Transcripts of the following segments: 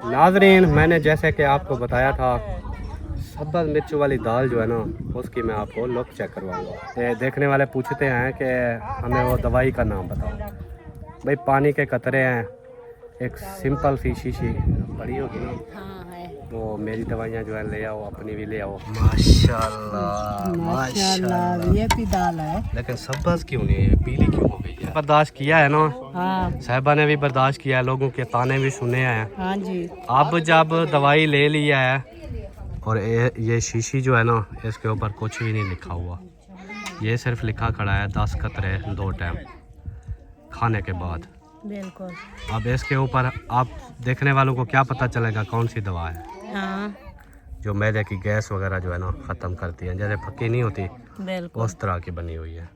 नाजरीन, मैंने जैसे कि आपको बताया था, सब्ज़ मिर्च वाली दाल जो है ना, उसकी मैं आपको लुक चेक करवाऊंगा। देखने वाले पूछते हैं कि हमें वो दवाई का नाम बताओ। भाई पानी के कतरे हैं, एक सिंपल सी शीशी बड़ी होगी ना। हाँ है। वो मेरी दवाइयाँ जो है ले आओ, अपनी भी ले आओ। माशाल्लाह माशाल्लाह, ये भी दाल है। लेकिन सब्ज़ क्यों नहीं है, पीली क्यों हो गई है? बर्दाश्त किया है ना। हाँ साहिबा ने भी बर्दाश्त किया है, लोगों के ताने भी सुने हैं। हाँ जी। अब जब दवाई ले लिया है और ये शीशी जो है ना, इसके ऊपर कुछ भी नहीं लिखा हुआ। ये सिर्फ लिखा खड़ा है 10 कतरे 2 टाइम खाने के बाद। बिल्कुल। अब इसके ऊपर आप देखने वालों को क्या पता चलेगा कौन सी दवा है हाँ जो मैदे की गैस वगैरह जो है ना ख़त्म करती है। जैसे फक्की नहीं होती, बिल्कुल। उस तरह की बनी हुई है।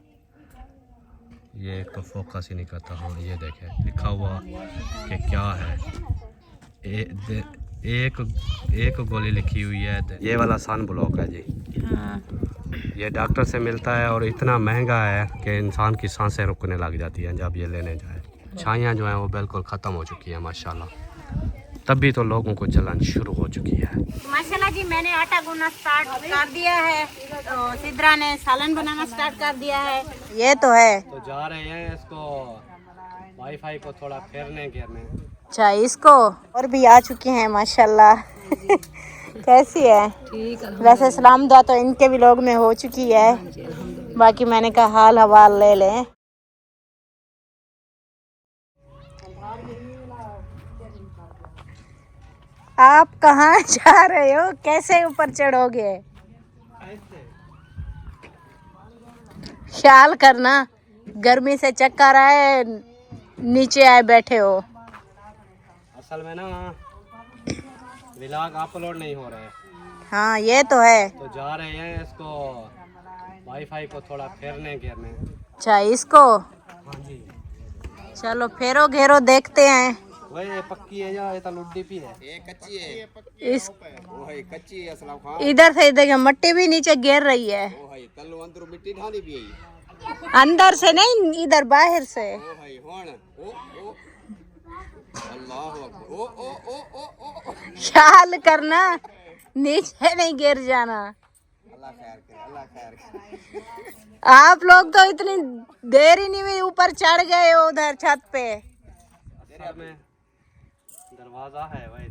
ये एक तो फोकस ही नहीं करता। हाँ ये देखें लिखा हुआ कि क्या है। एक गोली लिखी हुई है, ये वाला सन ब्लॉक है जी। हाँ ये डॉक्टर से मिलता है और इतना महंगा है कि इंसान की सांसें रुकने लग जाती हैं जब ये लेने जाए। छाइयाँ जो हैं वो बिल्कुल ख़त्म हो चुकी है माशाल्लाह। तभी तो लोगों को जलन शुरू हो चुकी है। माशाल्लाह जी, मैंने आटा गूंदना स्टार्ट कर दिया है, तो सिद्रा ने सालन बनाना स्टार्ट कर दिया है। ये तो है। तो जा रहे हैं इसको वाईफाई को थोड़ा फेरने घेरने। अच्छा, इसको और भी आ चुके हैं माशाल्लाह। कैसी है? ठीक है। वैसे सलाम दुआ तो इनके भी लोग में हो चुकी है, बाकी मैंने कहा हाल हवाल ले लें। आप कहाँ जा रहे हो? कैसे ऊपर चढ़ोगे? ख्याल करना, गर्मी से चक्कर आए, नीचे आए बैठे हो। असल में ना व्लॉग अपलोड नहीं हो रहे। हाँ ये तो है। तो जा रहे हैं इसको वाईफाई को थोड़ा फेरने घेरने। अच्छा, इसको हाँ जी। चलो फेरो घेरो देखते हैं। वही पक्की है या ये तो लुड्डी भी है? ये कच्ची है। इस वो है कच्ची है असलम खान। इधर से देखिए मट्टी भी नीचे गिर रही है। वो है तल्लो अंदर मिट्टी ढानी भी है। अंदर से नहीं, इधर बाहर से। वो है होन ओ अल्लाह अकबर ओ ख्याल करना, नीचे नहीं गिर जाना। अल्लाह खैर करे, अल्लाह खैर करे। आप लोग तो इतनी देर ही नहीं हुई, ऊपर चढ़ गए हो उधर छत पे। असल में दरवाजा है वही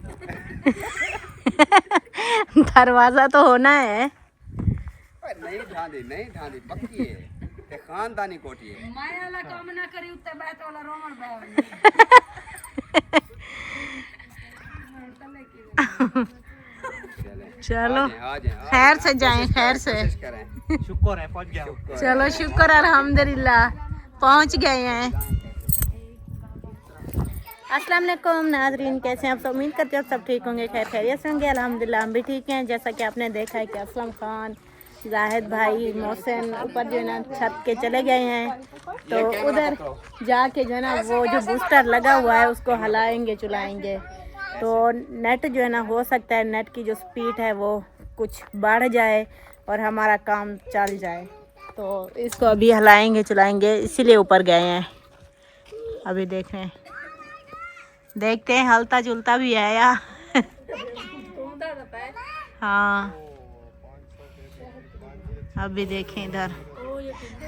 दरवाजा तो होना है। नहीं ढानी पक्की है। ये खानदानी कोठी है। माया ला काम ना करी उत्ते बैठ वाला रोमन चलो आ जाए खैर से जाएं, खैर से। करें। शुक्र है पहुंच गया। चलो शुक्र अल्हम्दुलिल्लाह पहुंच गए हैं। अस्सलाम वालेकुम नाजरीन, कैसे हैं आप सब? उम्मीद करते हैं आप सब ठीक होंगे, खैर खैरियत से होंगे। अल्हम्दुलिल्लाह हम भी ठीक हैं। जैसा कि आपने देखा है कि असलम खान, जाहिद भाई, मोहसिन ऊपर जो है ना छत के चले गए हैं, तो उधर जाके जो है ना वो जो बूस्टर लगा हुआ है उसको हिलाएंगे चुलाएंगे, तो नेट जो है ना हो सकता है नेट की जो स्पीड है वो कुछ बढ़ जाए और हमारा काम चल जाए। तो इसको अभी हिलाएंगे चुलाएंगे, इसीलिए ऊपर गए हैं। अभी देख रहे हैं, देखते हैं हलता जुलता भी है या हाँ। अभी देखें इधर,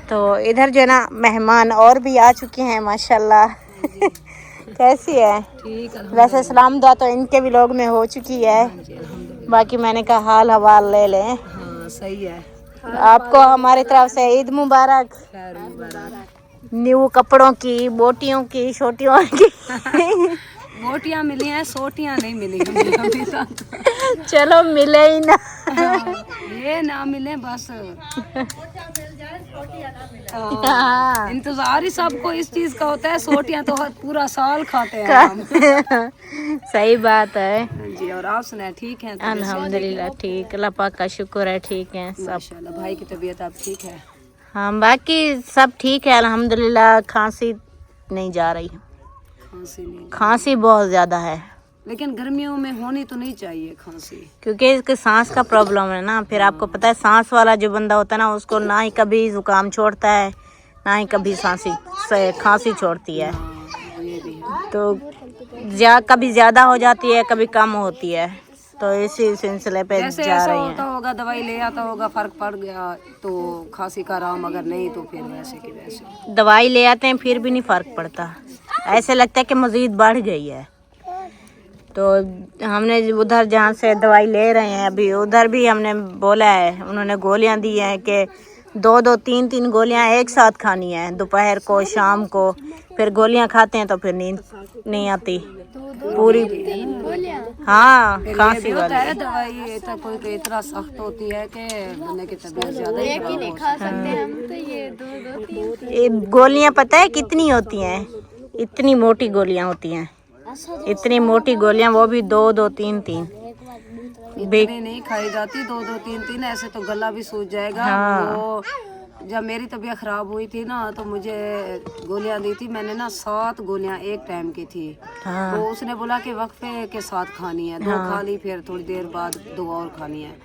तो इधर जो है ना मेहमान और भी आ चुके हैं माशाल्लाह। कैसी है? ठीक है। वैसे सलाम दुआ तो इनके भी लोग में हो चुकी है, बाकी मैंने कहा हाल हवाल ले लें। हाँ सही है। आपको हमारी तरफ से ईद मुबारक। खैर मुबारक। न्यू कपड़ों की, बोटियों की, छोटियों की। बोटियां मिली हैं, सोटियां नहीं मिली अभी तक। चलो मिले ही ना। ये ना मिले बस। हाँ। इंतजार ही सबको इस चीज का होता है, सोटियां तो पूरा साल खाते हैं हम। सही बात है जी। और आप सुनाए ठीक हैं? अल्हम्दुलिल्लाह ठीक, अल्लाह पाक का शुक्र है, ठीक है सब। माशाल्लाह। भाई की तबीयत अब ठीक है? हाँ बाकी सब ठीक है अल्हम्दुलिल्लाह। खांसी नहीं जा रही, खांसी नहीं, खांसी बहुत ज़्यादा है, लेकिन गर्मियों में होनी तो नहीं चाहिए खांसी, क्योंकि इसके सांस का प्रॉब्लम है ना। फिर आपको पता है सांस वाला जो बंदा होता है ना, उसको ना ही कभी जुकाम छोड़ता है ना ही कभी खांसी छोड़ती है। ये भी है। तो कभी ज़्यादा हो जाती है, कभी कम होती है, तो इसी सिलसिले पे जैसे जा ऐसा रही होता हैं। होगा, दवाई ले आता होगा, फर्क पड़ गया तो खांसी का आराम, अगर नहीं तो फिर वैसे की वैसे। दवाई ले आते हैं फिर भी नहीं फ़र्क पड़ता, ऐसे लगता है कि मज़ीद बढ़ गई है। तो हमने उधर जहाँ से दवाई ले रहे हैं अभी, उधर भी हमने बोला है, उन्होंने गोलियाँ दी हैं कि 2-2, 3-3 गोलियाँ एक साथ खानी है, दोपहर को, शाम को। फिर गोलियाँ खाते हैं तो फिर नींद नहीं आती पूरी। हाँ, खांसी होता वाली। है दवाई तो कोई इतना सख्त होती है कि बंदे की तबीयत ज्यादा ही खराब हो सकती है। ये गोलियाँ पता है कितनी होती हैं? इतनी मोटी गोलियाँ होती हैं, इतनी मोटी गोलियाँ, वो भी 2-2, 3-3। इतनी नहीं खाई जाती, 2-2, 3-3, ऐसे तो गला भी सूज जाएगा। हाँ। वो जब मेरी तबीयत खराब हुई थी ना, तो मुझे गोलियां दी थी मैंने ना, 7 गोलियां एक टाइम की थी। हाँ। तो उसने बोला कि वक्फे के साथ खानी है, 2 खा ली, फिर थोड़ी देर बाद 2 और खानी है।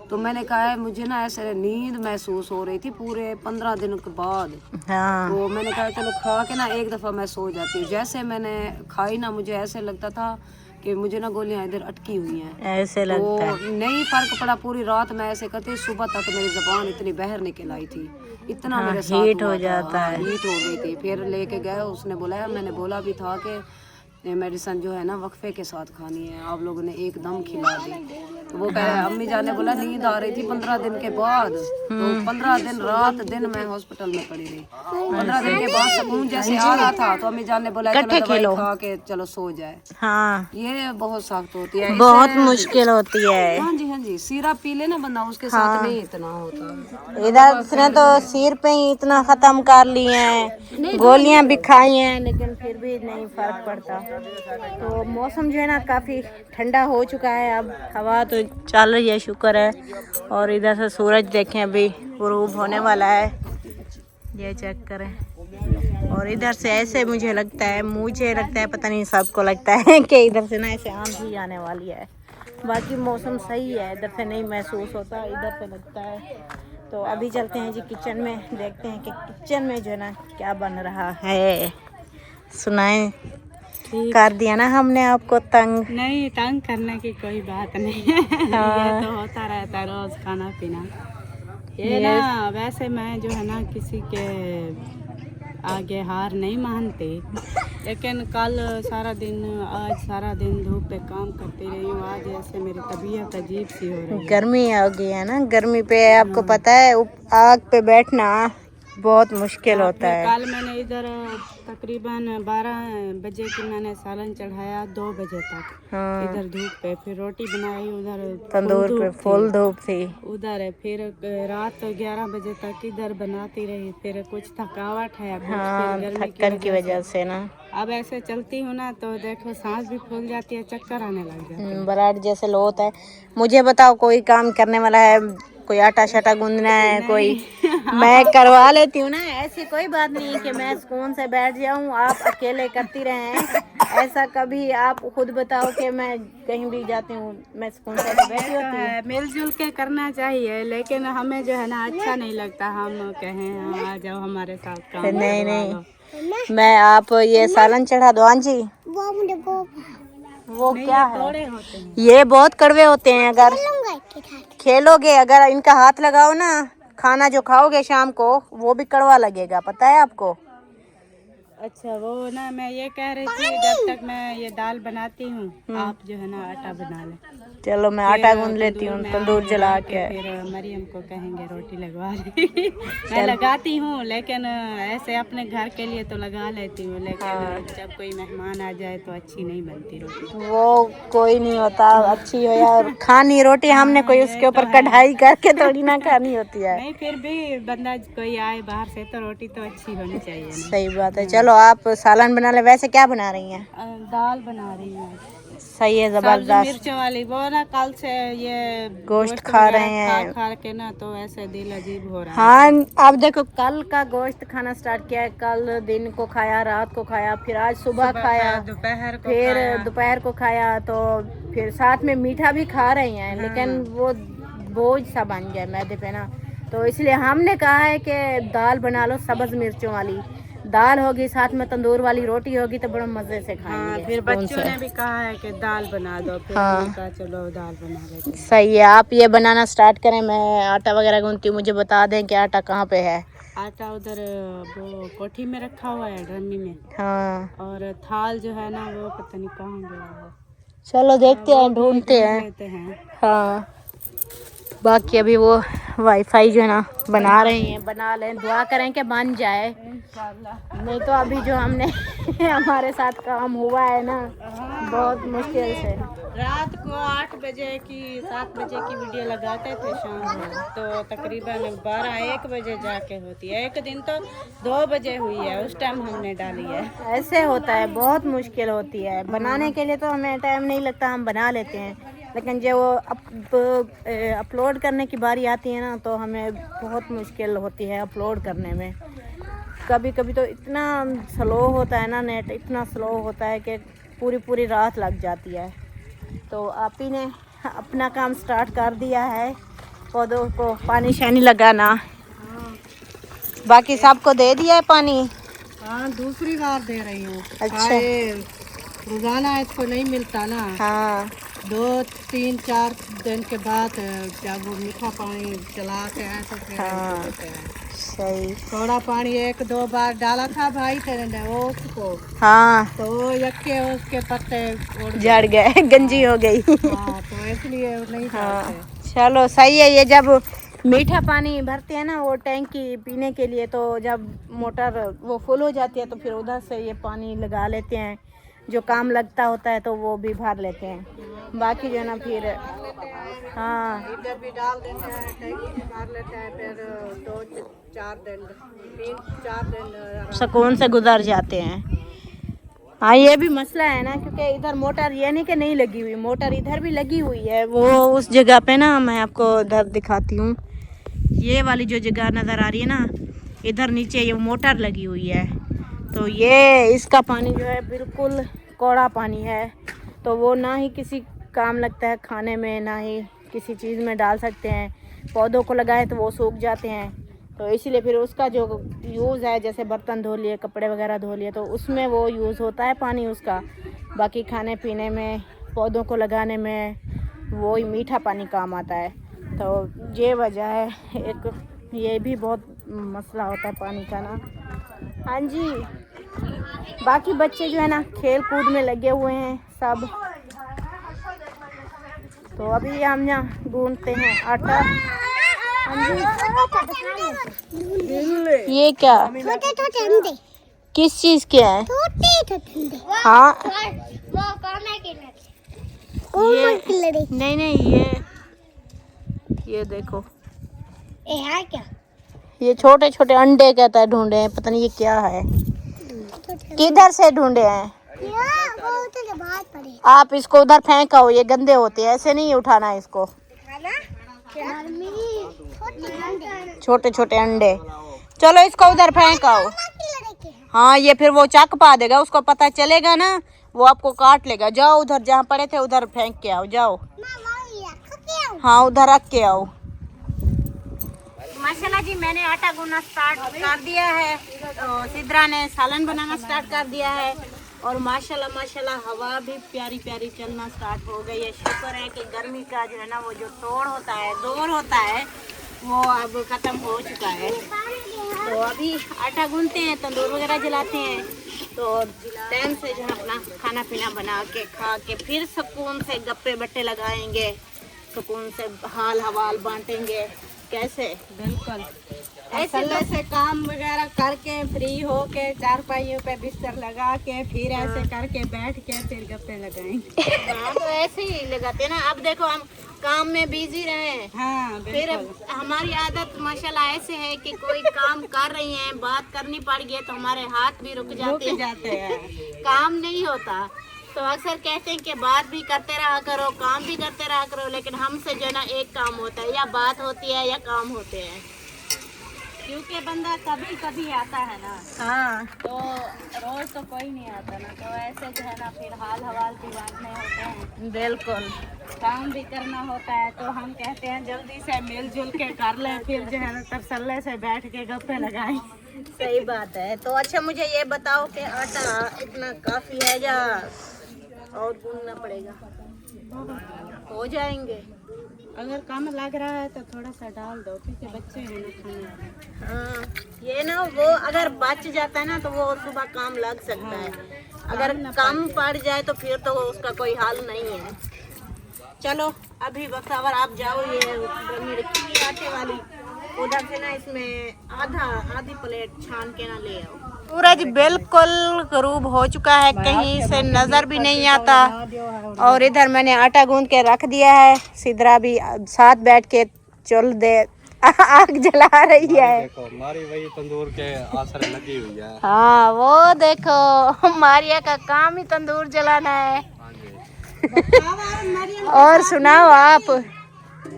तो मैंने कहा है मुझे ना ऐसे नींद महसूस हो रही थी पूरे 15 दिन के बाद। हाँ। तो मैंने कहा चलो खा के ना एक दफ़ा मैं सो जाती हूँ। जैसे मैंने खाई ना, मुझे ऐसे लगता था कि मुझे ना गोलियां इधर अटकी हुई हैं। ऐसे लगता है। तो नहीं फर्क पड़ा, पूरी रात मैं ऐसे करती, सुबह तक मेरी जबान इतनी बाहर निकल आई थी, इतना मेरे साथ हीट हुआ हो था। जाता है। हीट हो गई थी। फिर लेके गए, उसने बोला, मैंने बोला भी था कि ये मेडिसिन जो है ना वक्फे के साथ खानी है, आप लोगों ने एकदम खिला दी। तो वो कह रहे, अम्मी जान ने बोला नींद आ रही थी 15 दिन के बाद। तो 15 दिन रात दिन मैं हॉस्पिटल में पड़ी रही। 15 दिन के बाद सुकून जैसे आ रहा था, तो अम्मी जान ने बोला चलो दवाई खा के चलो सो जाए। हाँ, ये बहुत सख्त होती है, बहुत मुश्किल होती है। हाँ जी, हाँ जी, सिरप पी ले ना बंदा, उसके साथ में ही इतना होता है। इधर उसने तो सिर पे ही इतना खत्म कर लिए हैं, गोलियां भी खाई हैं, लेकिन फिर भी नहीं फर्क पड़ता। तो मौसम जो है ना काफ़ी ठंडा हो चुका है, अब हवा तो चल रही है, शुक्र है। और इधर से सूरज देखें अभी गुरूब होने वाला है, ये चेक करें। और इधर से ऐसे मुझे लगता है पता नहीं सबको लगता है कि इधर से ना ऐसे आंधी आने वाली है। बाकी मौसम सही है, इधर से नहीं महसूस होता, इधर से लगता है। तो अभी चलते हैं जी किचन में, देखते हैं कि किचन में जो है ना क्या बन रहा है। सुनाएं, कर दिया ना हमने आपको तंग? नहीं, तंग करने की कोई बात नहीं है। ये तो होता रहता है रोज खाना पीना। ये ना वैसे मैं जो है ना किसी के आगे हार नहीं मानती, लेकिन कल सारा दिन, आज सारा दिन धूप पे काम करती रही हूँ। आज ऐसे मेरी तबीयत अजीब सी हो रही है। गर्मी आ गई है ना, गर्मी पे आपको पता है आग पे बैठना बहुत मुश्किल होता है। कल मैंने इधर तकरीबन 12 बजे की मैंने सालन चढ़ाया, 2 बजे तक इधर धूप पे, फिर रोटी बनाई, उधर तंदूर पे फुल धूप थी उधर, फिर रात 11 बजे तक इधर बनाती रही। फिर कुछ थकावट है, कुछ हाँ, फिर गर्मी थक्कन की वजह से ना। अब ऐसे चलती हूँ ना तो देखो सांस भी फूल जाती है, चक्कर आने लग जाता है। बराड जैसे लो होता है। मुझे बताओ, कोई काम करने वाला है, कोई आटा शाटा गूंदना है, कोई मैं करवा लेती हूँ ना, ऐसी कोई बात नहीं है कि मैं सुकून से बैठ जाऊँ, आप अकेले करती रहें। ऐसा कभी आप खुद बताओ कि मैं कहीं भी जाती हूँ मैं सुकून से बैठी होती हूँ। मिलजुल के करना चाहिए, लेकिन हमें जो है ना अच्छा नहीं लगता हम कहें हाँ, आ जाओ हमारे साथ काम नहीं करवा नहीं, लो। मैं आप ये सालन चढ़ा दो। हाँ जी, वो क्या है? कड़वे होते हैं। ये बहुत कड़वे होते हैं, अगर खेलोगे, अगर इनका हाथ लगाओ ना, खाना जो खाओगे शाम को वो भी कड़वा लगेगा, पता है आपको? अच्छा, वो ना मैं ये कह रही थी, जब तक मैं ये दाल बनाती हूँ आप जो है ना आटा बना लें। चलो मैं आटा गूंद लेती हूँ तंदूर जला के। फिर मरियम को कहेंगे रोटी लगवा ले। मैं लगाती हूँ, लेकिन ऐसे अपने घर के लिए तो लगा लेती हूँ, लेकिन जब कोई मेहमान आ जाए तो अच्छी नहीं बनती रोटी। वो कोई नहीं होता, अच्छी हो या खानी रोटी, हमने कोई उसके ऊपर कढ़ाई करके थोड़ी ना खानी होती है। नहीं, फिर भी बंदा कोई आए बाहर से तो रोटी तो अच्छी होनी चाहिए ना। सही बात है। चलो आप सालन बना ले। वैसे क्या बना रही हैं? दाल बना रही हूँ। सही है, सब्जी जबरदस्त। मिर्च वाली, वो ना कल से ये गोश्त खा रहे वगैरह हैं। खा के ना तो ऐसे दिल अजीब हो रहा है। हाँ, अब देखो कल का गोश्त खाना स्टार्ट किया है, कल दिन को खाया, रात को खाया, फिर आज सुबह खाया, दोपहर को फिर खाया। दोपहर को खाया, तो फिर साथ में मीठा भी खा रही हैं, लेकिन वो बोझ सा बन गया मैदे पे ना। तो इसलिए हमने कहा है कि दाल बना लो सब्ज मिर्चों वाली। दाल होगी साथ में तंदूर वाली रोटी होगी तो बड़े मजे से हाँ, खाएंगे। फिर सुकून बच्चों से। ने भी कहा है कि दाल बना दो, फिर हाँ। हमने कहा चलो दाल बना लेते हैं। सही है, आप ये बनाना स्टार्ट करें, मैं आटा वगैरह गूंथती हूँ, मुझे बता दें कि आटा कहाँ पे है। आटा उधर वो कोठी में रखा हुआ है, ड्रमी में, हाँ और थाल जो है ना वो पता नहीं कहाँ गया है। चलो देखते वो हैं, भी ढूंढते ढूंढ हैं। लेते हैं। हाँ बाकी अभी वो वाईफाई जो है ना बना रहे हैं, बना लें, दुआ करें कि बन जाए, नहीं तो अभी जो हमने हमारे साथ काम हुआ है ना बहुत मुश्किल से। रात को 8 बजे की 7 बजे की वीडियो लगाते थे शाम में, तो तकरीबन 12-1 बजे जाके होती है। एक दिन तो 2 बजे हुई है, उस टाइम हमने डाली है। ऐसे होता है, बहुत मुश्किल होती है बनाने के लिए, तो हमें टाइम नहीं लगता, हम बना लेते हैं, लेकिन जब वो अपलोड करने की बारी आती है ना तो हमें बहुत मुश्किल होती है अपलोड करने में। कभी कभी तो इतना स्लो होता है ना नेट, इतना स्लो होता है कि पूरी पूरी रात लग जाती है। तो आप ही ने अपना काम स्टार्ट कर दिया है, पौधों को पानी शानी लगाना, बाकी सबको दे दिया है पानी। हाँ, दूसरी बार दे रही हूँ। अच्छा। रोजाना इसको नहीं मिलता ना, हाँ 2-3-4 दिन के बाद जब वो मीठा पानी चला के आए तो फिर हाँ। देते हैं। सही। थोड़ा पानी 1-2 बार डाला था भाई तेरे ने वो उसको, हाँ तो यक्के उसके पत्ते उड़ गए। जड़ गए, गंजी हो गई। हाँ, तो इसलिए नहीं हाँ डालते। चलो सही है। ये जब मीठा पानी भरते हैं ना वो टैंकी पीने के लिए, तो जब मोटर वो फुल हो जाती है तो फिर उधर से ये पानी लगा लेते हैं, जो काम लगता होता है तो वो भी भर लेते हैं। बाकी जो है ना फिर हाँ इधर भी डाल देते हैं, टैंकी में भर लेते हैं, फिर 2-4 दिन 3-4 दिन सुकून से गुजर जाते हैं। हाँ ये भी मसला है ना, क्योंकि इधर मोटर ये नहीं कि नहीं लगी हुई, मोटर इधर भी लगी हुई है। वो उस जगह पे ना, मैं आपको इधर दिखाती हूँ, ये वाली जो जगह नज़र आ रही है ना, इधर नीचे ये मोटर लगी हुई है। तो ये इसका पानी जो है बिल्कुल कौड़ा पानी है, तो वो ना ही किसी काम लगता है खाने में, ना ही किसी चीज़ में डाल सकते हैं। पौधों को लगाए तो वो सूख जाते हैं, तो इसीलिए फिर उसका जो यूज़ है, जैसे बर्तन धो लिए, कपड़े वगैरह धो लिए, तो उसमें वो यूज़ होता है पानी उसका। बाकी खाने पीने में, पौधों को लगाने में वो ही मीठा पानी काम आता है। तो ये वजह है एक, ये भी बहुत मसला होता है पानी का ना। हाँ जी, बाकी बच्चे जो है ना खेल कूद में लगे हुए हैं सब। तो अभी हम यहाँ ढूंढते हैं आटा। ये क्या, छोटे छोटे अंडे, किस चीज़ के हैं? छोटे छोटे अंडे। हाँ वो कौन है ये लड़ी? नहीं नहीं, ये देखो, ये है क्या? ये छोटे छोटे अंडे कहता है, ढूंढे हैं, पता नहीं ये क्या है, किधर से ढूंढे हैं। वो तो बात पड़ी आप इसको उधर फेंक आओ, ये गंदे होते हैं, ऐसे नहीं उठाना है इसको। छोटे छोटे अंडे, चलो इसको उधर फेंक आओ। हाँ ये फिर वो चक पा देगा, उसको पता चलेगा ना, वो आपको काट लेगा। जाओ उधर जहाँ पड़े थे उधर फेंक के आओ, जाओ। हाँ उधर रख के आओ। माशाल्लाह जी, मैंने आटा गूंदना स्टार्ट कर दिया है, तो सिद्रा ने सालन बनाना स्टार्ट कर दिया है, और माशाल्लाह माशाल्लाह हवा भी प्यारी प्यारी चलना स्टार्ट हो गई है। शुक्र है कि गर्मी का जो है ना वो जो तोड़ होता है, दौर होता है, वो अब ख़त्म हो चुका है। तो अभी आटा गूंथते हैं, तंदूर वगैरह जलाते हैं, तो टाइम से जो है अपना खाना पीना बना के खा के फिर सुकून से गप्पे बट्टे लगाएंगे, सुकून से हाल हवाल बांटेंगे। कैसे बिल्कुल ऐसे ऐसे से काम वगैरह करके फ्री हो के चारपाइयों पे बिस्तर लगा के फिर ऐसे करके बैठ के फिर गप्पे लगाएंगे। हाँ तो ऐसे ही लगाते हैं ना। अब देखो हम काम में बिजी रहे, हाँ फिर बिल्कुल। हमारी आदत माशाल्लाह ऐसे है कि कोई काम कर रही है, बात करनी पड़ गई तो हमारे हाथ भी रुक जाते हैं, काम नहीं होता। तो अक्सर कहते हैं कि बात भी करते रहा करो, काम भी करते रहा करो, लेकिन हमसे जो है ना एक काम होता है, या बात होती है या काम होते हैं, क्योंकि बंदा कभी कभी आता है ना, हाँ तो रोज तो कोई नहीं आता ना, तो ऐसे जो है ना फिर हाल हवाल भी बांटने होते हैं, बिल्कुल। काम भी करना होता है। तो हम कहते हैं जल्दी से मिलजुल के कर लें, फिर जो है ना तसल्ले से बैठ के गप्पे लगाएं। सही बात है। तो अच्छा मुझे ये बताओ कि आटा इतना काफी है या और गूंदना पड़ेगा? हो जाएंगे। अगर कम लग रहा है तो थोड़ा सा डाल दो, क्योंकि बच्चे हैं ना खाने। हाँ, ये ना वो अगर बच जाता है ना तो वो सुबह काम लग सकता है, अगर कम पड़ जाए तो फिर तो उसका कोई हाल नहीं है। चलो अभी बख्तावर आप जाओ, ये ड्रमी रखी हुई आटे वाली, उधर से ना इसमें आधी प्लेट छान के ना ले आओ। सूरज बिल्कुल गरूब हो चुका है, कहीं से नजर भी नहीं आता। और इधर मैंने आटा गूंद के रख दिया है, सिद्रा भी साथ बैठ के चुल दे आग जला रही है। देखो हमारी वही तंदूर के आसर लगी हुई है। हाँ वो देखो मारिया का काम ही तंदूर जलाना है। और सुनाओ आप,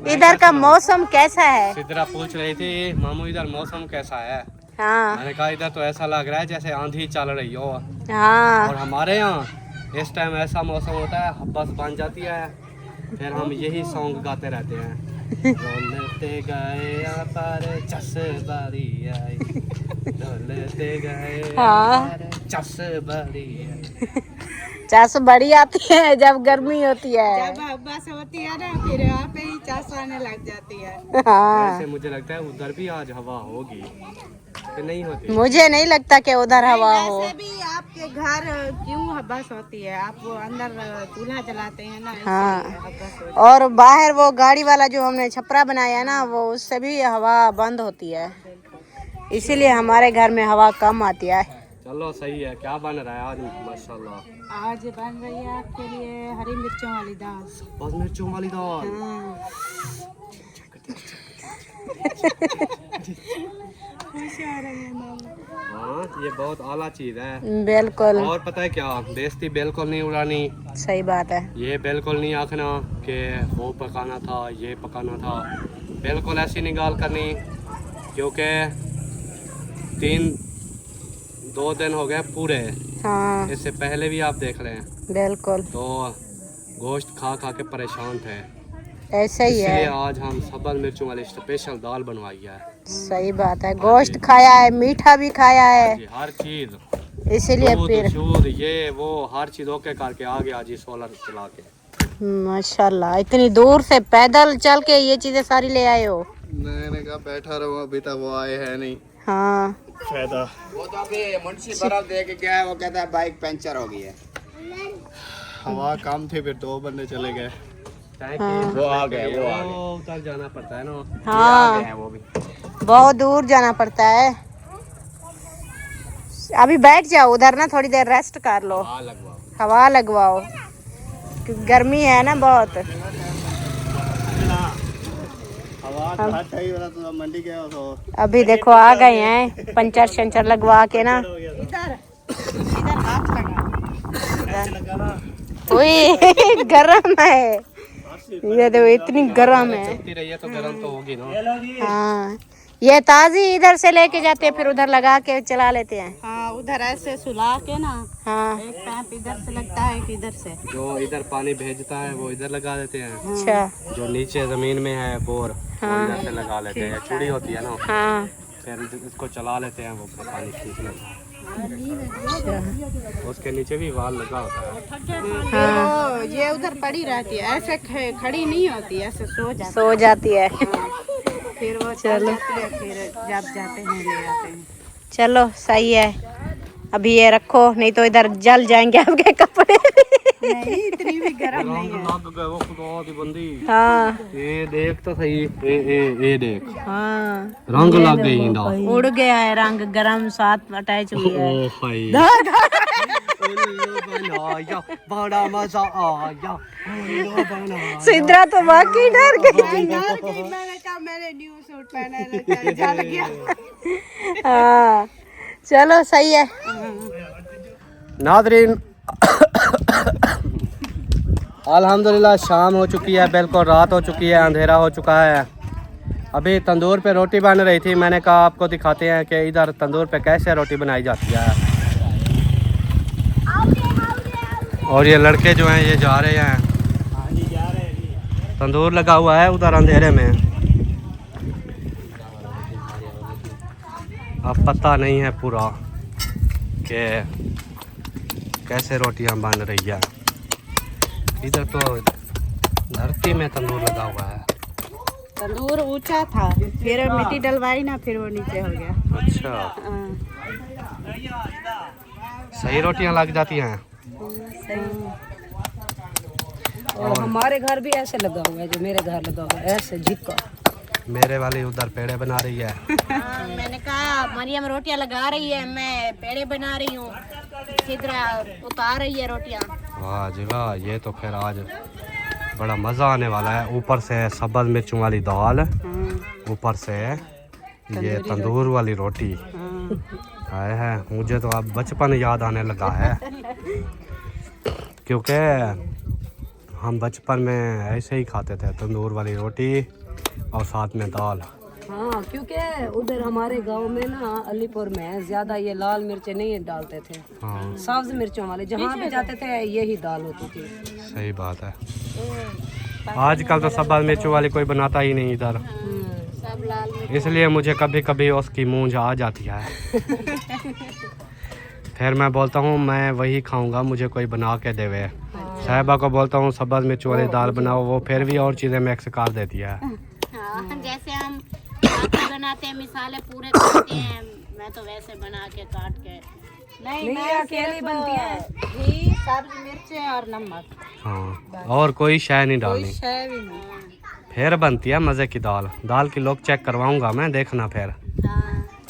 इधर का मौसम कैसा है? सिद्रा पूछ रही थी मामू इधर मौसम कैसा है। हाँ मैंने कहा इधर तो ऐसा लग रहा है जैसे आंधी चल रही हो। हाँ और हमारे यहाँ इस टाइम ऐसा मौसम होता है, बस बन जाती है, फिर हम यही सॉन्ग गाते रहते हैं। डोलते गए पर चस बारी आई, डोलते गए हाँ। चस बारी आई। चास बड़ी आती है जब गर्मी होती है। जब बस होती है ना, फिर वहाँ पे ही चास आने लग जाती है। हाँ ऐसे मुझे लगता है उधर भी आज हवा होगी कि नहीं होती। मुझे नहीं लगता कि उधर हवा हो। वैसे भी आपके घर क्यों बस होती है, आप वो अंदर चूल्हा जलाते हैं ना, हाँ। इसलिए बस होती और बाहर वो गाड़ी वाला जो हमने छपरा बनाया है ना, वो उससे भी हवा बंद होती है, इसीलिए हमारे घर में हवा कम आती है। चलो सही है। क्या बन रहा है आज माशाल्लाह? है। आज बन रही है आपके लिए हरी मिर्चों वाली दाल। बस मिर्चों वाली दाल। हाँ ये बहुत आला चीज है। बिल्कुल और पता है क्या, बेइज्जती बिल्कुल नहीं उड़ानी। सही बात है। ये बिल्कुल नहीं आखना कि वो पकाना था ये पकाना था, बिल्कुल ऐसी नहीं गाल करनी, क्योंकि 2 दिन हो गए पूरे, हाँ इससे पहले भी आप देख लें बिल्कुल तो गोश्त खा खा के परेशान थे। ऐसे ही इसलिए है। आज हम सब्ज़ मिर्चों वाली स्पेशल दाल बनवाई है। सही बात है, गोश्त खाया है, मीठा भी खाया है, जी हर चीज़, इसीलिए दूध फिर शूद ये वो हर चीज़ ओके करके आ गया जी सोलर चला के। माशाल्लाह इतनी दूर से पैदल चल के ये चीजें सारी ले आए हो। मैंने कहा बैठा रहो, अभी तक वो आए हैं नहीं। हाँ फायदा वो तो अभी मुंशी बर्फ दे के गया है, वो कहता है बाइक पंचर हो गई है। हवा कम थी, फिर 2 बंदे चले गए। वो आ गए, वो आ गए। वो उधर जाना पड़ता है ना। हाँ हैं वो भी। बहुत दूर जाना पड़ता है। अभी बैठ जाओ उधर ना, थोड़ी देर रेस्ट कर लो, हवा लगवाओ, क्योंकि गर्मी है ना बहुत। मंडी गया तो अभी देखो आ गए हैं पंचर शंचर लगवा के ना। ओए गरम है ये, देखो इतनी गरम है। चलती रही है तो गर्म तो होगी ना। हाँ ये ताजी इधर से लेके जाते हैं, फिर उधर लगा के चला लेते हैं। हाँ, उधर ऐसे सुला के ना, हाँ एक पैप इधर से लगता है कि इधर से। जो इधर पानी भेजता है वो इधर लगा देते हैं, अच्छा जो नीचे जमीन में है बोर वो हाँ। इधर से लगा लेते हैं। चूड़ी होती है ना, हाँ फिर इसको चला लेते हैं, वो पानी खींच लेता है। उसके नीचे भी वाल लगा होता है। हाँ तो ये उधर पड़ी रहती है, ऐसे खड़ी नहीं होती, ऐसे सो जाती है। फिर वो चल जाती है, फिर जब जाते हैं ले आते हैं। चलो सही है, अभी ये रखो, नहीं तो इधर जल जाएंगे आपके कपड़े। नहीं इतनी भी गर्म नहीं है। लग गए वो खुदा की बंदी। हाँ ये देख तो सही, ए देख हाँ रंग लग गई इंदा। उड़ गया है रंग, गरम साथ अटैच हुई है। ओ हाय उल्लू बनाया, बड़ा मजा आया, उल्लू बनाया। सिद्रा तो वाकई डर गई। मैंने कहा मैंने न्यू सूट पहना है, जल गया। हाँ चलो सही है। नादरीन अल्हम्दुलिल्लाह शाम हो चुकी है, बिल्कुल रात हो चुकी है, अंधेरा हो चुका है। अभी तंदूर पे रोटी बन रही थी, मैंने कहा आपको दिखाते हैं कि इधर तंदूर पे कैसे रोटी बनाई जाती है। और ये लड़के जो हैं ये जा रहे हैं, तंदूर लगा हुआ है उधर अंधेरे में। अब पता नहीं है पूरा कि कैसे रोटियां बन रही है। इधर तो धरती में तंदूर लगा हुआ है। तंदूर ऊंचा था, फिर मिट्टी डलवाई ना, फिर वो नीचे हो गया। अच्छा, हाँ, सही रोटियां लग जाती हैं। और हमारे घर भी ऐसे लगा हुआ है, जो मेरे घर लगा हुआ है ऐसे झिक्का। मेरे वाली उधर पेड़े बना रही है। हाँ, मैंने कहा मरियम रोटियां लगा रही है, मैं पेड़े बना रही हूँ, सिद्रा उतार रही है रोटियां। वाह जी वाह, ये तो फिर आज बड़ा मज़ा आने वाला है। ऊपर से सब्ज़ मिर्चों वाली दाल, ऊपर से ये तंदूर वाली रोटी। आए है, मुझे तो अब बचपन याद आने लगा है, क्योंकि हम बचपन में ऐसे ही खाते थे, तंदूर वाली रोटी और साथ में दाल। हाँ, क्योंकि उधर हमारे गांव में ना अलीपुर में ज्यादा ये लाल मिर्चें नहीं डालते थे। हाँ, सब्ज मिर्चों वाले जहाँ भी जाते थे यही दाल होती थी। सही बात है। आजकल तो सब्ज़ मिर्चों वाली कोई बनाता ही नहीं इधर, सब लाल मिर्च। इसलिए मुझे कभी कभी उसकी मूंछ आ जाती है। फिर मैं बोलता हूँ मैं वही खाऊंगा, मुझे कोई बना के देवे। साहिबा को बोलता हूँ सब्ज़ मिर्चों वाली दाल बनाओ, वो फिर भी और चीज़ें मिक्स कर देती है। हाँ, जैसे हम बाकी बनाते हैं, मिसाले पूरे काटते हैं, मैं तो वैसे बना के काट के नहीं, ये अकेली बनती है। घी, सब्ज मिर्चें और नमक, हाँ, और कोई शय नहीं डालनी, है भी नहीं। फिर बनती है मज़े की दाल। दाल की लोग चेक करवाऊंगा मैं, देखना फिर।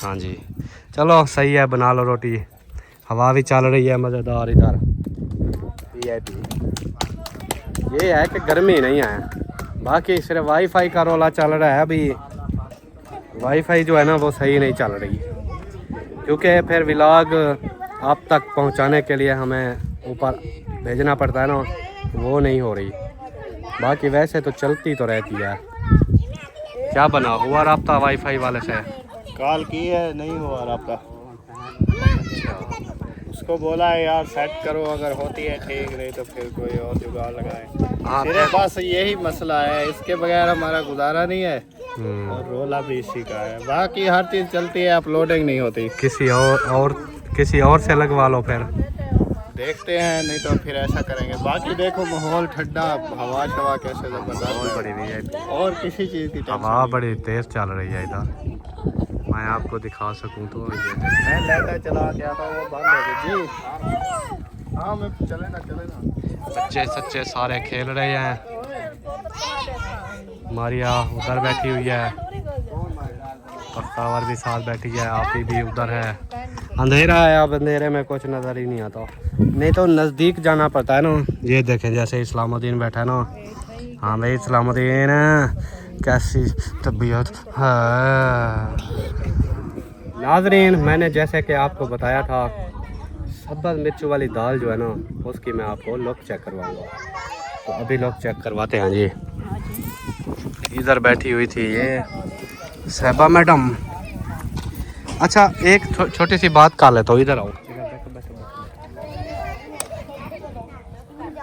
हाँ जी, चलो सही है, बना लो रोटी। हवा भी चल रही है मज़ेदार इधर। ये है कि गर्मी नहीं है, बाकी सिर्फ वाईफाई का रोला चल रहा है। अभी वाईफाई जो है ना वो सही नहीं चल रही, क्योंकि फिर व्लॉग आप तक पहुंचाने के लिए हमें ऊपर भेजना पड़ता है ना, वो नहीं हो रही। बाकी वैसे तो चलती तो रहती है। क्या बना हुआ राब्ता वाईफाई वाले से? कॉल की है, नहीं हुआ रब्ता। उसको बोला है यार सेट करो, अगर होती है ठीक, नहीं तो फिर कोई और जुगाड़ लगाए। हाँ, सिर्फ बस यही मसला है, इसके बगैर हमारा गुजारा नहीं है। और रोला भी इसी का है, बाकी हर चीज़ चलती है, अपलोडिंग नहीं होती। किसी और से लगवा लो फिर। देखते हैं, नहीं तो फिर ऐसा करेंगे। बाकी देखो माहौल ठंडा, हवा शवा कैसे जबरदस्त बड़ी हुई है, और किसी चीज़ की टेंशन हवा बड़ी तेज चल रही है इधर। मैं आपको दिखा सकूं तो ये मैं लाइट चला गया था, वो बंद हो गई जी। हाँ, मैं चले ना। बच्चे सच्चे सारे खेल रहे हैं। मारिया उधर बैठी हुई है, पक्तावर भी साथ बैठी है, आपी भी उधर है। अंधेरा है, अब अंधेरे में कुछ नज़र ही नहीं आता, नहीं तो नज़दीक जाना पड़ता है ना। ये देखें जैसे इस्लामुद्दीन बैठा है ना। हाँ भाई इस्लामुद्दीन, कैसी तबीयत है? नाजरीन, मैंने जैसे कि आपको बताया था, सब्ज़ मिर्चों वाली दाल जो है ना, उसकी मैं आपको लुक चेक करवाऊंगा। तो अभी लुक चेक करवाते हैं जी। इधर बैठी हुई थी ये साहिबा मैडम। अच्छा, एक छोटी सी बात कर लेता हूँ, इधर आओ।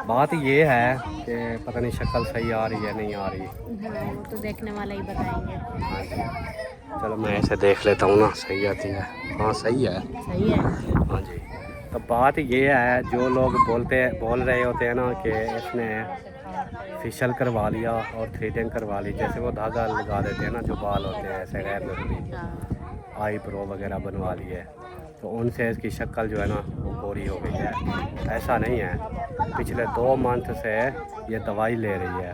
बात ये है कि पता नहीं शक्ल सही आ रही है नहीं आ रही। हाँ, वो तो देखने वाला ही बताएंगे। हाँ जी, चलो मैं ऐसे देख लेता हूँ ना, सही आती है। हाँ सही है, सही है। हाँ जी। तो बात ये है, जो लोग बोल रहे होते हैं ना कि इसने फेशियल करवा लिया और थ्रेडिंग करवा ली, जैसे वो धागा लगा देते हैं ना जो बाल होते हैं ऐसे गैर जरूरी, आई ब्रो वगैरह बनवा ली है, तो उनसे इसकी शक्ल जो है ना वो गोरी हो गई है। ऐसा नहीं है, पिछले 2 मंथ से ये दवाई ले रही है,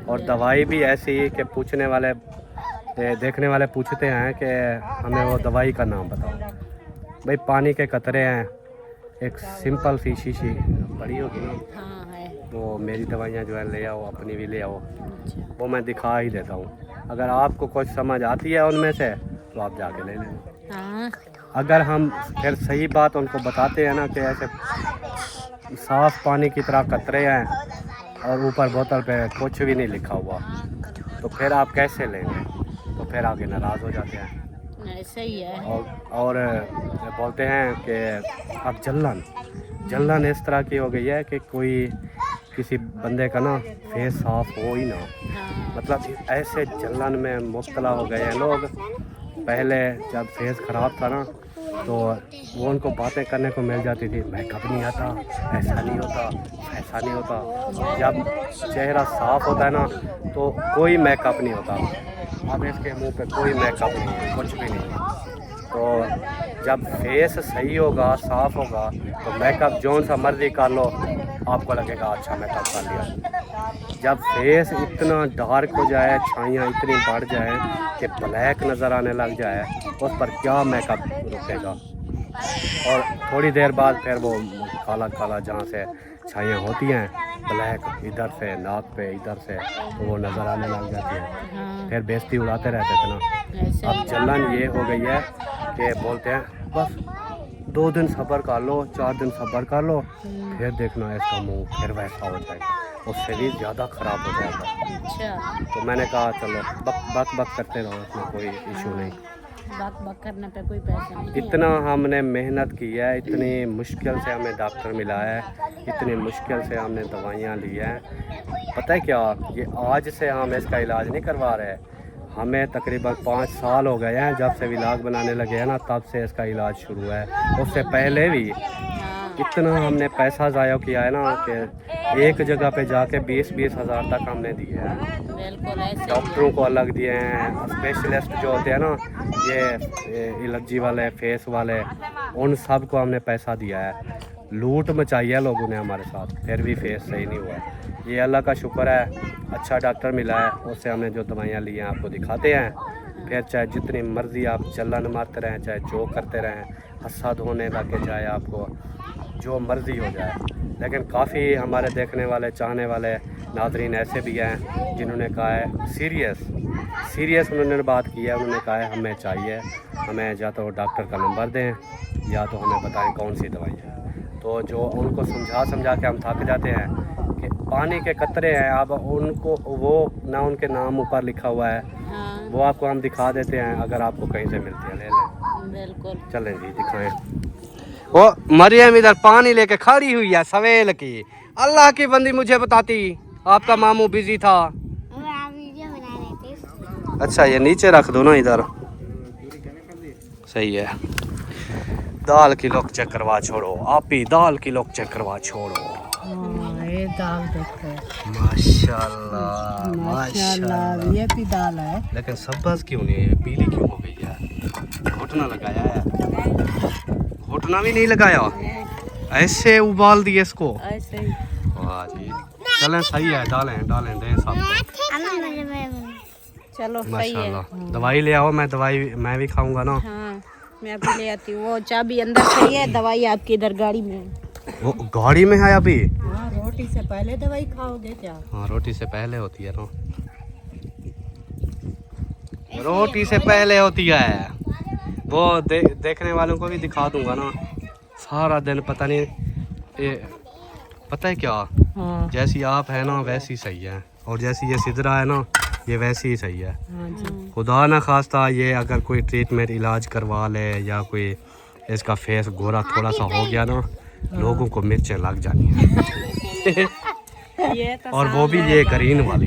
और दवाई भी ऐसी कि देखने वाले पूछते हैं कि हमें वो दवाई का नाम बताओ। भाई पानी के कतरे हैं, एक सिंपल सी शीशी बड़ी होगी ना, हाँ है। वो मेरी दवाइयाँ जो है ले आओ, अपनी भी ले आओ, वो मैं दिखा ही देता हूँ। अगर आपको कुछ समझ आती है उनमें से तो आप जाके ले लेना। हाँ, अगर हम फिर सही बात उनको बताते हैं ना कि ऐसे साफ पानी की तरह कतरे हैं और ऊपर बोतल पे कुछ भी नहीं लिखा हुआ, तो फिर आप कैसे लेंगे? तो फिर आगे नाराज़ हो जाते हैं ऐसे ही है। और बोलते हैं कि अब जलन इस तरह की हो गई है कि कोई किसी बंदे का ना फेस साफ हो ही ना, हाँ, मतलब ऐसे जलन में मुब्तला हो गए हैं लोग पहले जब फेस ख़राब था ना तो वो उनको बातें करने को मिल जाती थी, मेकअप नहीं आता, ऐसा नहीं होता, ऐसा नहीं होता। जब चेहरा साफ़ होता है ना तो कोई मेकअप नहीं होता। अब इसके मुंह पे कोई मेकअप नहीं है, कुछ भी नहीं है। तो जब फेस सही होगा, साफ़ होगा तो मेकअप जौन सा मर्जी कर लो आपको लगेगा अच्छा मेकअप कर लिया। जब फेस इतना डार्क हो जाए, छाइयाँ इतनी बढ़ जाए कि ब्लैक नज़र आने लग जाए, उस पर क्या मेकअप रुकेगा। और थोड़ी देर बाद फिर वो काला काला जहाँ से छाइयाँ होती हैं ब्लैक, इधर से नाक पे इधर से, तो वो नज़र आने लग जाती है। फिर बेइज्जती उड़ाते रहते थे ना। अब जलन ये हो गई है कि बोलते हैं बस 2 दिन सब्र कर लो, 4 दिन सब्र कर लो, फिर देखना इसका मुंह फिर वैसा हो जाएगा, उससे भी ज़्यादा ख़राब हो जाएगा। अच्छा, तो मैंने कहा चलो बक करते रहो, इसमें कोई इशू नहीं। बक करने पे कोई पैसा नहीं। इतना हमने मेहनत की है, इतनी मुश्किल से हमें डॉक्टर मिला है, इतनी मुश्किल से हमने दवाइयाँ ली हैं। पता है क्या, ये आज से हम इसका इलाज नहीं करवा रहे, हमें तकरीबन 5 साल हो गए हैं जब से व्लॉग बनाने लगे हैं ना, तब से इसका इलाज शुरू है। उससे पहले भी इतना हमने पैसा ज़ाया किया है ना कि एक जगह पे जाके 20-20 हज़ार तक हमने दिए हैं। बिल्कुल ऐसे। डॉक्टरों को अलग दिए हैं, स्पेशलिस्ट जो होते हैं ना, ये एलर्जी वाले, फेस वाले, उन सब को हमने पैसा दिया है। लूट मचाई है लोगों ने हमारे साथ, फिर भी फेस सही नहीं हुआ है। ये अल्लाह का शुक्र है, अच्छा डॉक्टर मिला है, उससे हमने जो दवाइयाँ ली हैं आपको दिखाते हैं। फिर चाहे जितनी मर्ज़ी आप चलन मारते रहें, चाहे जो करते रहें, हंसा धोने लगे, चाहे आपको जो मर्ज़ी हो जाए। लेकिन काफ़ी हमारे देखने वाले, चाहने वाले नाज़रीन ऐसे भी हैं जिन्होंने कहा है सीरियस उन्होंने बात की है। उन्होंने कहा है हमें चाहिए, हमें या तो डॉक्टर का नंबर दें या तो हमें बताएं कौन सी दवाई है। तो जो उनको समझा के हम थक जाते हैं कि पानी के कतरे हैं, अब उनको वो ना उनके नाम ऊपर लिखा हुआ है, वो आपको हम दिखा देते हैं, अगर आपको कहीं से मिलती है ले लें। बिल्कुल। चलें जी दिखाएं। वो मरियम इधर पानी लेके खड़ी हुई है सवेल की। अल्लाह की बंदी मुझे बताती आपका मामू बिजी था। वीडियो बना रहे थे। अच्छा ये नीचे रख दो ना इधर, सही है। दाल की लोग चेक करवा छोड़ो, आप भी दाल की लोग चेक करवा छोड़ो। ये दाल देखो, माशाल्लाह माशाल्लाह, ये भी दाल है। लेकिन सब्ज़ क्यों नहीं है, पीली क्यों हो गई है? घुटना लगाया है, घुटना भी नहीं लगाया, ऐसे उबाल दिए इसको। ऐसे ही। वाह जी, चलें सही है, डालें दें सब। चलो सही है। माशाल्लाह। दवाई ले आओ, मैं भी खाऊंगा ना। हाँ मैं अभी ले आती हूँ। वो चाबी अंदर सही है, दवाई आपकी इधर गाड़ी में है। वो गाड़ी में है अभी? हाँ, रोटी से पहले दवाई खाओगे क्या? हाँ रोटी से पहले होती है ना, रोटी से पहले होती है। वो देखने वालों को भी दिखा दूंगा ना। सारा दिन पता नहीं ये, पता है क्या, हाँ। जैसी आप है ना वैसी सही है, और जैसी ये सिदरा है ना ये वैसी ही सही है। हाँ जी। खुदा ना खास्ता ये अगर कोई ट्रीटमेंट इलाज करवा ले या कोई इसका फेस गोरा थोड़ा सा हो गया ना, लोगों को मिर्चें लग जानी है। ये तो और वो भी ये ग्रीन वाली,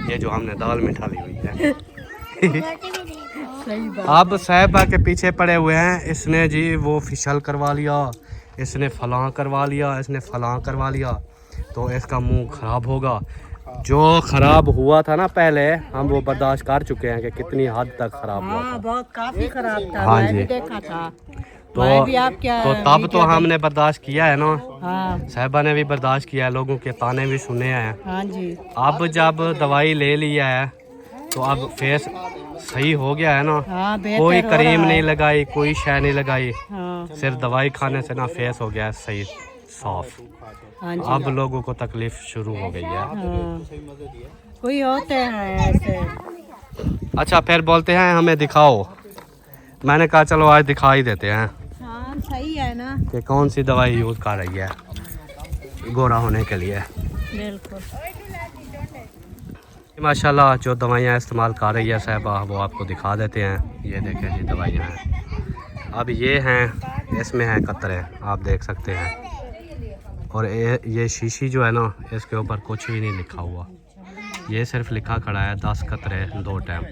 ये जो हमने दाल में डाली हुई है। सही बात। अब साहिबा के पीछे पड़े हुए हैं, इसने जी वो फिशल करवा लिया, इसने फलां करवा लिया, इसने फलां करवा लिया, तो इसका मुंह ख़राब होगा। जो ख़राब हुआ था ना पहले, हम वो बर्दाश्त कर चुके हैं कि कितनी हद तक ख़राब हुआ था। हाँ, बहुत काफी खराब था। हाँ मैं जी। भी देखा था। तो मैं भी आपके तब तो हमने बर्दाश्त किया है ना, हाँ। साहिबा ने भी बर्दाश्त किया है, लोगों के ताने भी सुने हैं। हाँ जी। अब जब दवाई ले लिया है तो अब फेस सही हो गया है ना। हाँ, बेहतर कोई हो क्रीम रहा नहीं है। लगाई, कोई शय नहीं लगाई, हाँ। सिर्फ दवाई खाने से ना फेस हो गया है सही साफ। हाँ जी। अब लोगों को तकलीफ शुरू हो गई है। हाँ। कोई होते हैं ऐसे। अच्छा फिर बोलते हैं हमें दिखाओ, मैंने कहा चलो आज दिखा ही देते हैं हाँ सही है ना। कि कौन सी दवाई यूज़ कर रही है गोरा होने के लिए। बिल्कुल। माशाल्लाह जो दवाइयाँ इस्तेमाल कर रही है साहिबा वो आपको दिखा देते हैं। ये देखें जी दवाइयाँ हैं, अब ये हैं, इसमें हैं कतरे, आप देख सकते हैं। और ये शीशी जो है ना, इसके ऊपर कुछ भी नहीं लिखा हुआ, ये सिर्फ लिखा खड़ा है 10 कतरे 2 टाइम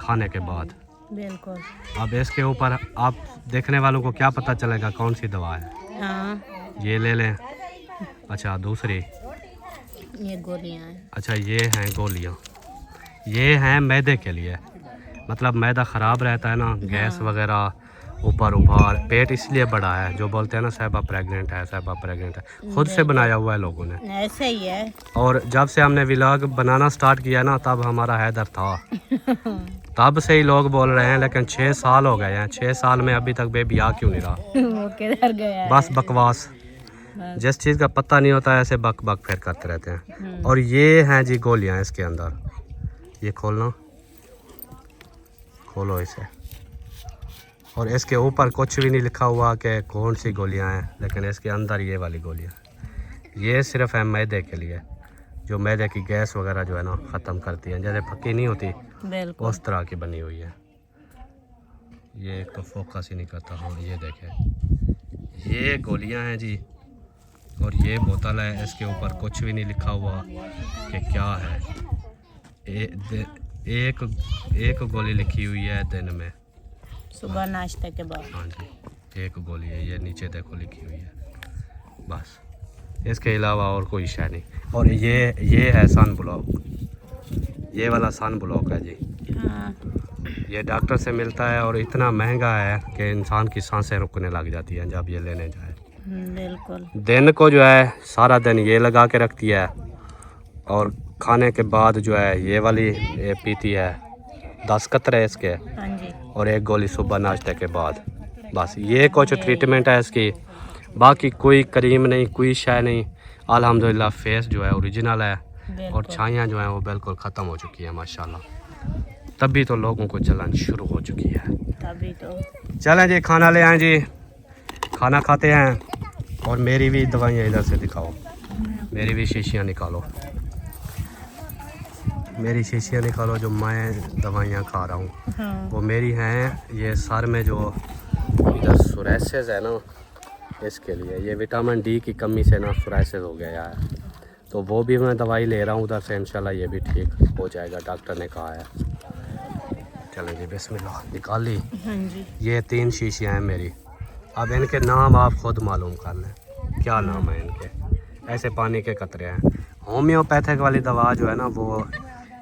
खाने के बाद। बिल्कुल। अब इसके ऊपर आप देखने वालों को क्या पता चलेगा कौन सी दवा है। हाँ, ये ले लें। अच्छा दूसरी, ये गोलियां हैं। अच्छा ये हैं गोलियां, ये हैं मैदे के लिए। मतलब मैदा ख़राब रहता है ना, गैस वगैरह ऊपर उभार, पेट इसलिए बड़ा है। जो बोलते हैं ना साहिबा प्रेग्नेंट है, साहिबा प्रेग्नेंट है, खुद से बनाया हुआ है लोगों ने। ऐसे ही है। और जब से हमने व्लॉग बनाना स्टार्ट किया ना, तब हमारा हैदर था। तब से ही लोग बोल रहे हैं, लेकिन 6 साल हो गए हैं। 6 साल में अभी तक बेबी आ क्यों नहीं रहा? वो किधर गया है? बस बकवास, जिस चीज़ का पता नहीं होता है ऐसे बक बक फिर करते रहते हैं। और ये हैं जी गोलियां इसके अंदर। ये खोलना, खोलो इसे। और इसके ऊपर कुछ भी नहीं लिखा हुआ कि कौन सी गोलियां हैं, लेकिन इसके अंदर ये वाली गोलियां, ये सिर्फ है मैदे के लिए, जो मैदे की गैस वगैरह जो है ना ख़त्म करती है। जैसे फक्की नहीं होती, बिल्कुल। उस तरह की बनी हुई है। ये एक तो फोकस ही नहीं करता। हाँ ये देखें, ये गोलियां हैं जी। और ये बोतल है, इसके ऊपर कुछ भी नहीं लिखा हुआ कि क्या है। एक गोली लिखी हुई है दिन में, सुबह नाश्ते के बाद। हाँ जी एक गोली है। ये नीचे देखो लिखी हुई है, बस इसके अलावा और कोई शय नहीं। और ये है सन ब्लॉक, ये वाला सन ब्लॉक है जी। हाँ, ये डॉक्टर से मिलता है और इतना महंगा है कि इंसान की सांसें रुकने लग जाती हैं जब ये लेने जाए। बिल्कुल। दिन को जो है सारा दिन ये लगा के रखती है, और खाने के बाद जो है ये वाली ये पीती है। 10 कतरे इसके, हाँ जी। और एक गोली सुबह नाश्ते के बाद। बस ये कुछ ट्रीटमेंट है इसकी, बाकी कोई क्रीम नहीं, कोई शय नहीं। अल्हम्दुलिल्लाह फेस जो है ओरिजिनल है, और छाइयाँ जो हैं वो बिल्कुल ख़त्म हो चुकी है माशाल्लाह। तभी तो लोगों को जलन शुरू हो चुकी है। तभी तो। चलें जी खाना ले आएँ जी, खाना खाते हैं। और मेरी भी दवाइयाँ इधर से दिखाओ, मेरी भी शीशियाँ निकालो, मेरी शीशियाँ निकालो जो मैं दवाइयाँ खा रहा हूँ। हाँ। वो मेरी हैं। ये सर में जो इधर सोराइसिस है ना, इसके लिए ये विटामिन डी की कमी से ना सोराइसिस हो गया है, तो वो भी मैं दवाई ले रहा हूँ उधर से। इंशाल्लाह ये भी ठीक हो जाएगा, डॉक्टर ने कहा है। चलें जी बिस्मिल्लाह, निकाल ली। हाँ जी। ये 3 शीशियाँ हैं मेरी। अब इनके नाम आप खुद मालूम कर लें, क्या नाम है इनके। ऐसे पानी के कतरे हैं। होम्योपैथिक वाली दवा जो है ना, वो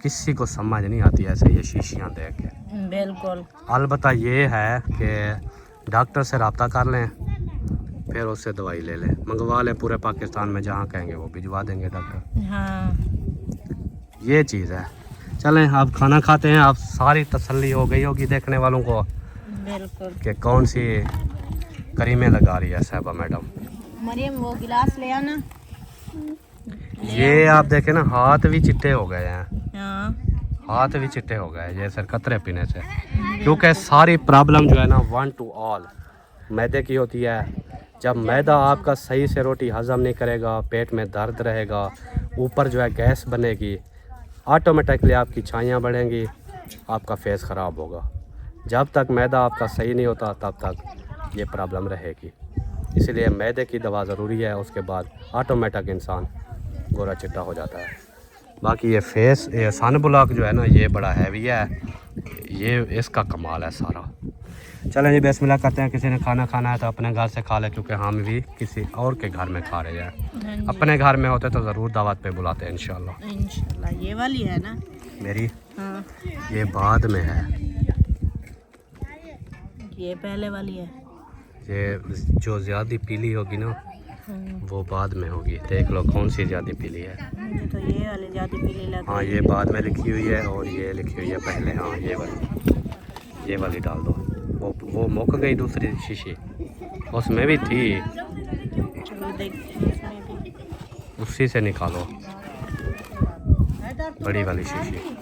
किसी को समझ नहीं आती ऐसे ये शीशियाँ देख के। बिल्कुल। अलबत्ता ये है कि डॉक्टर से रब्ता कर लें, फिर उससे दवाई ले लें, मंगवा लें। पूरे पाकिस्तान में जहाँ कहेंगे वो भिजवा देंगे डॉक्टर। हाँ, ये चीज़ है। चलें अब खाना खाते हैं। अब सारी तसल्ली हो गई होगी देखने वालों को बिल्कुल। कि कौन सी करीमें लगा रही है साहिबा मैडम। मरियम वो गिलास ले आना। ये आप देखें ना, हाथ भी चिट्टे हो गए हैं। हाँ, हाथ भी चिट्टे हो गए ये सर कतरे पीने से, क्योंकि सारी प्रॉब्लम जो है ना 1 to all मैदे की होती है। जब मैदा आपका सही से रोटी हज़म नहीं करेगा, पेट में दर्द रहेगा, ऊपर जो है गैस बनेगी, ऑटोमेटिकली आपकी छाइयाँ बढ़ेंगी, आपका फेस ख़राब होगा। जब तक मैदा आपका सही नहीं होता तब तक ये प्रॉब्लम रहेगी। इसलिए मैदे की दवा ज़रूरी है, उसके बाद ऑटोमेटिक इंसान गोरा चिट्टा हो जाता है। बाकी ये सन ब्लॉक जो है ना, ये बड़ा हैवी है, ये इसका कमाल है सारा। चलें जी बिस्मिल्लाह करते हैं। किसी ने खाना खाना है तो अपने घर से खा ले, क्योंकि हम भी किसी और के घर में खा रहे हैं। अपने घर में होते तो ज़रूर दावत पे बुलाते हैं इंशाल्लाह। इंशाल्लाह। ये वाली है ना मेरी? हाँ, ये बाद में है, ये पहले वाली है। ये जो ज़्यादा पीली होगी ना वो बाद में होगी। देख लो कौन सी ज़्यादा पीली है। मुझे तो ये वाली ज़्यादा पीली लग हाँ ये बाद में लिखी हुई है, और ये लिखी हुई है पहले। हाँ ये वाली डाल दो। वो मुक गई दूसरी शीशी, उसमें भी थी, चलो देखते हैं इसमें भी। उसी से निकालो बड़ी वाली शीशी।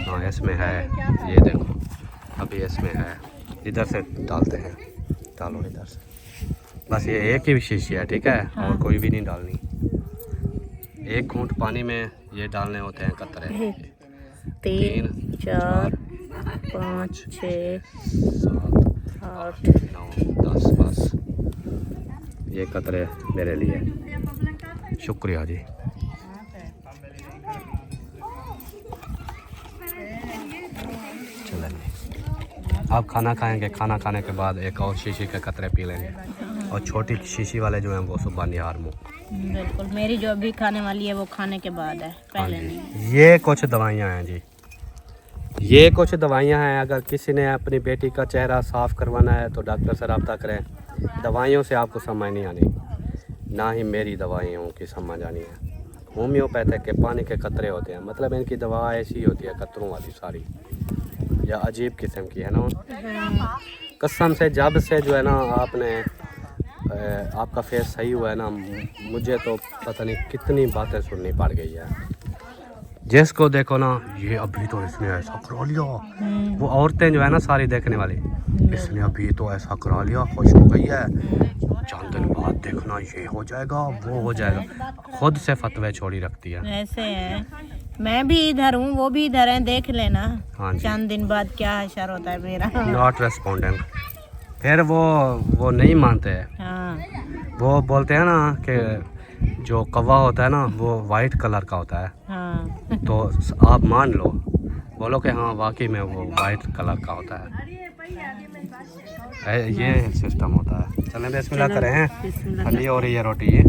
हाँ इसमें है, ये देखो अभी इसमें है। इधर से डालते हैं, डालो इधर से। बस ये एक ही शीशी है, ठीक है, और कोई भी नहीं डालनी। 1 घूंट पानी में ये डालने होते हैं कतरे। 3 4 5 6 7 8 9 10 बस ये कतरे मेरे लिए। शुक्रिया जी। आप खाना खाएंगे, खाना खाने के बाद एक और शीशी के कतरे पी लेंगे, और छोटी शीशी वाले जो हैं वो सुबह निहार मुँह। बिल्कुल, मेरी जो अभी खाने वाली है वो खाने के बाद है, हाँ पहले जी, नहीं। ये कुछ दवाइयाँ हैं जी, ये कुछ दवाइयाँ हैं। अगर किसी ने अपनी बेटी का चेहरा साफ़ करवाना है तो डॉक्टर से रब्ता करें। दवाइयों से आपको समझ नहीं आनी, ना ही मेरी दवाइयों की समझ आनी है। होम्योपैथिक के पानी के कतरे होते हैं, मतलब इनकी दवा ऐसी होती है कतरों वाली सारी, या अजीब किस्म की है ना। कसम से जब से जो है ना आपने आपका फेस सही हुआ है ना, मुझे तो पता नहीं कितनी बातें सुननी पड़ गई है। जिसको देखो ना, ये अभी तो इसने ऐसा करा लिया, वो औरतें जो है ना सारी देखने वाली, इसने अभी तो ऐसा करा लिया, खुश हो गई है, 4 दिन बाद देखना ये हो जाएगा वो हो जाएगा, खुद से फतवे छोड़ी रखती है। ऐसे है, मैं भी इधर हूँ, वो भी इधर है, देख लेना। हाँ जी, 4 दिन बाद क्या हशर होता है मेरा। Not respondent. फिर वो नहीं मानते हैं, हाँ वो बोलते हैं ना कि जो कौवा होता है ना वो वाइट कलर का होता है, हाँ। तो आप मान लो, बोलो कि हाँ वाकई में वो वाइट कलर का होता है। ये सिस्टम होता है। चलें बिस्मिल्लाह करें, ठंडी हो रही है रोटी ये।